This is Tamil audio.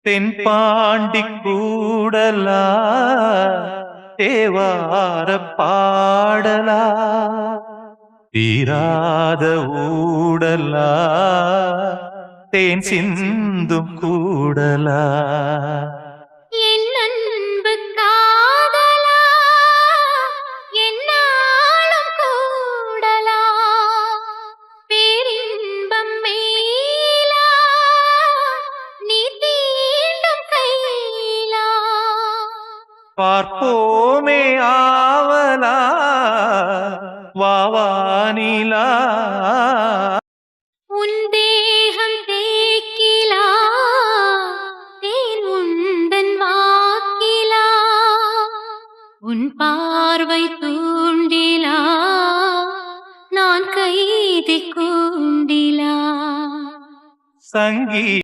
தென்பாண்டி கூடலா தேவார பாடலா தீராத ஊடலா தேன் சிந்தும் கூடலா என் அன்பு காதலா என்னாலும் கூடலா பேரின்பம் மேலா நீ தீண்டும் கையிலா பார்ப்போமே ஆவலா வாவானிலா உன் தேகம் தேக்கிலா தேன் உந்தன் வாக்கிலா உன் பார்வை தூண்டிலா நான் கைதி கூண்டிலா சங்கீ